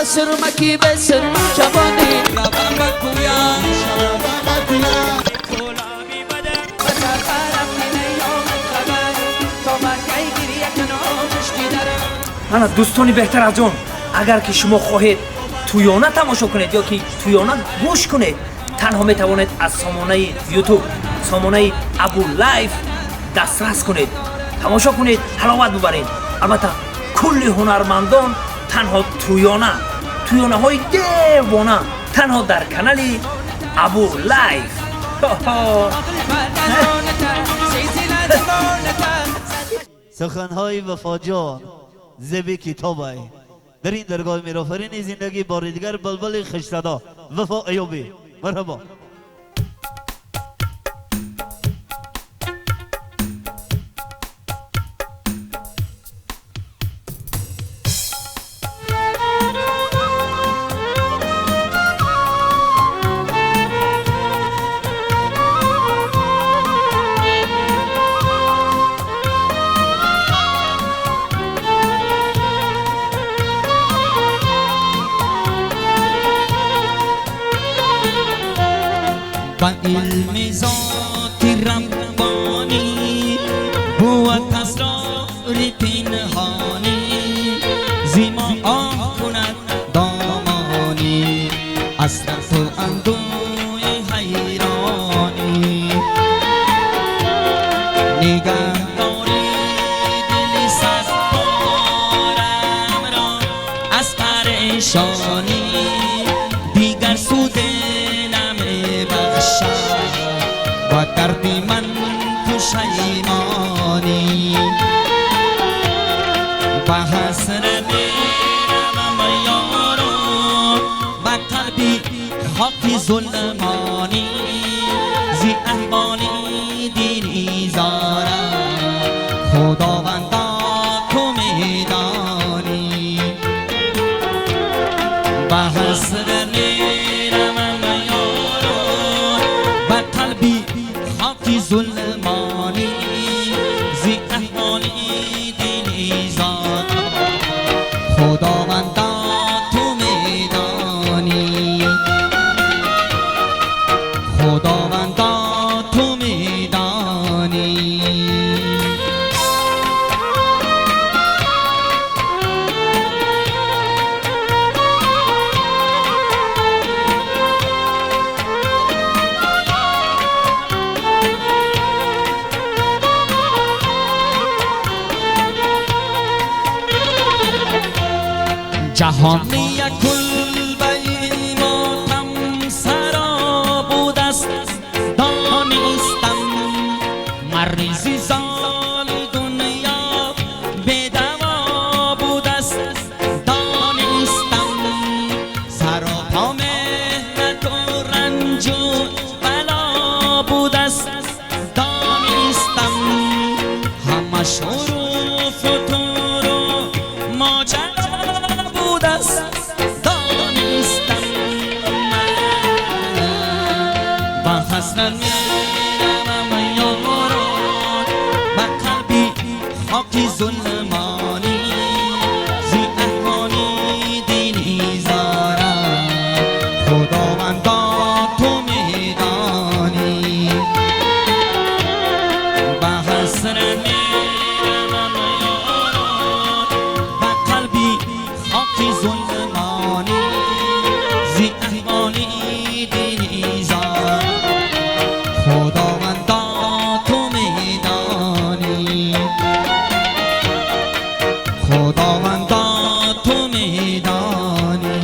سرمکی به سرم جوانی ربم بکویا کلامی بدم بسر خرم اینه یامت خبر تا مکی گریه کنامش دیدرم انا دوستانی بهتر از اون اگر که شما خواهید تویانه تماشا کنید یا که تویانه گوش کنید تنها میتوانید از سامانه یوتیوب سامانه ابو لایف دسترس کنید تماشا کنید حلاوت ببرید البته کل هنرمندان تنها تویانه های دیوانه تنها در کانال ابو لایف سخنهای وفاجار زبی کتابه در این درگاه میرافرین زندگی بار دیگر بلبل خشتدا وفا ایوبی مرحبا با علم ذات ربانی بود اسرار پنهانی زیما آه کند دامانی اصلا تو اندوی حیرانی نگه داری دل صد بارم را از پریشانی دیگر سود و کردی من پشیمانی و حسرت میرم یارو و قلبی خاک ظلمانی زی احوالی دینی زارم خداوندا تو میدانی و حسرت میرم یارو و قلبی خاکی ظلمانی زی احوالی دینی زارم خداوندا تو میدانی خداوندا تو میدانی جهان یک کلبه ماتم سرا بود است دانستم مریضی زال دنیا بدوا بود است دانستم سرا پا مهنت و رنج و بلا بود است دانستم همه شروع فتور و ماجرا دانستم با حسرت میرم یارو و قلبی خاکی ظلمانی زی احوالی دینی زارم خداوندا تو میدانی با حسرت میرم یارو و قلبی خاکی ظلمانی زی احوالی دینی زارم خداوندا تو میدانی خداوندا تو میدانی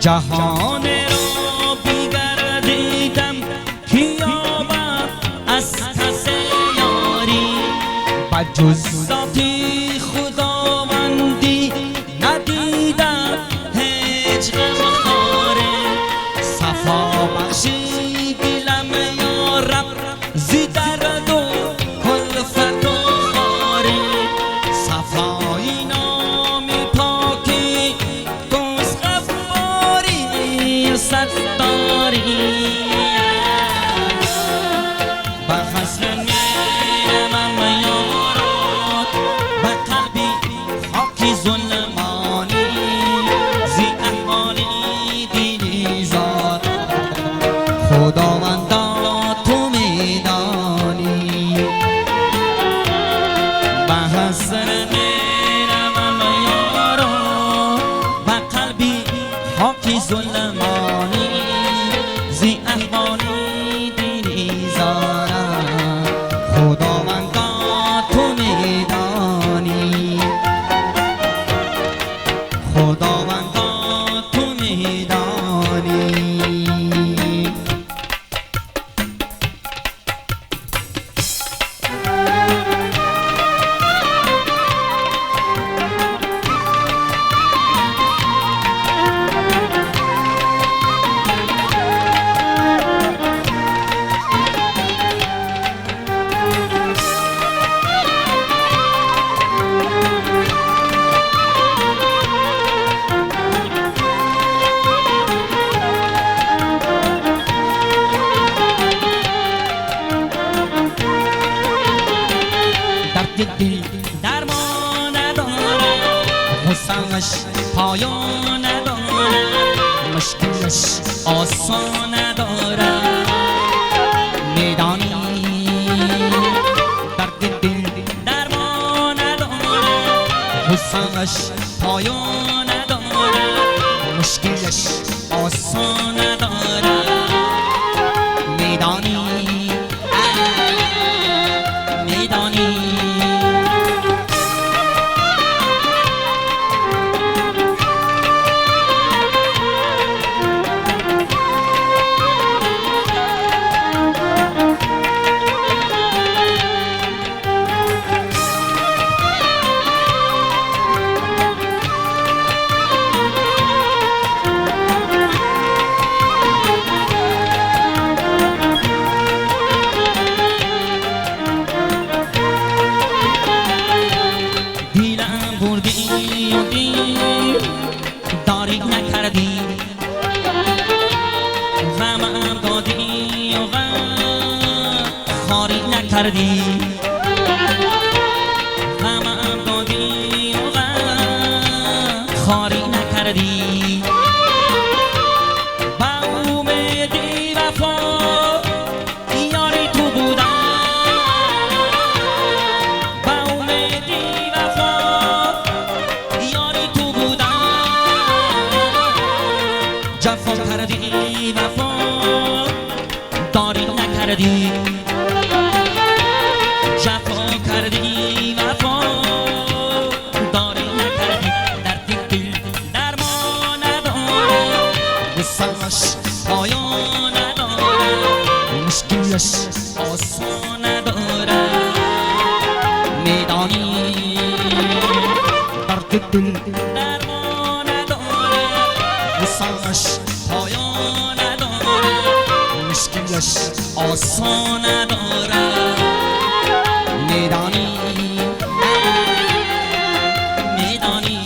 جهان را بیگردیدم که یابم از کس یاری بجز ذات خداوندی ندیدم هیچ غمخواره صفا بخشی دلم یا رب زی درد و کلفت و خاره صفای نام پاکی دوست غفاری ستاری به خسر میرم یارات به قلبی خاکی ظلمانی زی احوالی دیلی زار خداوندا تو میدانی به حسر میرم یارات به قلبی خاکی ظلمانی زی احوالی دیلی زار خداوندا تو میدانی خداوندا تو میدانی درد دل درمان ندارد غصه‌اش پایان ندارد مشکلش آسان ندارد میدانی درد دل درمان ندارد غصه‌اش پایان ندارد مشکلش آسان ندارد میدانی میدانی دیلم بردی و دیر داری نکردی غمم دادی و غم خاری نکردی غمم دادی و غم خاری نکردی با امیدی وفا یاری تو بودم با امیدی وفا یاری تو بودم جفا کردی وفا داری نکردی جفا کردی وفا داری نکردی درد دل درمان ندارد غصه‌اش پایان ندارد مشکلش آسان ندارد میدانی درد دل درمان ندارد غصه‌اش پایان ندارد مشکلش آسان ندارد میدانی میدانی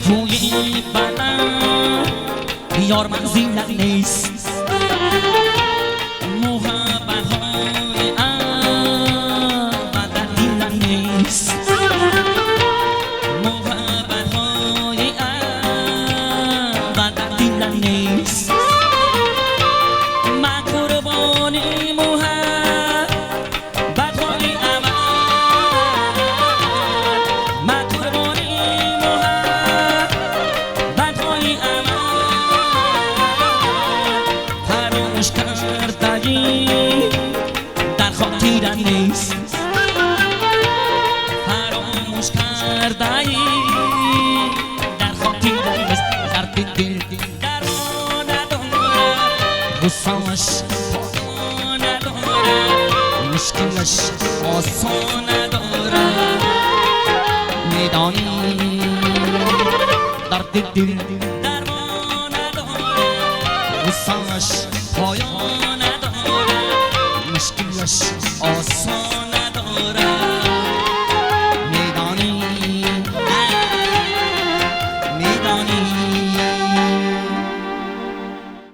کوی بدن یار منزیل نیست محبت های ابد دیل نیست محبت های خاطر نیست فراموش کرده ای در خاطر نیست درد دل درمان ندارد غصه‌اش پایان ندارد مشکلش آسان ندارد میدانی درد دل درمان ندارد غصه‌اش پایان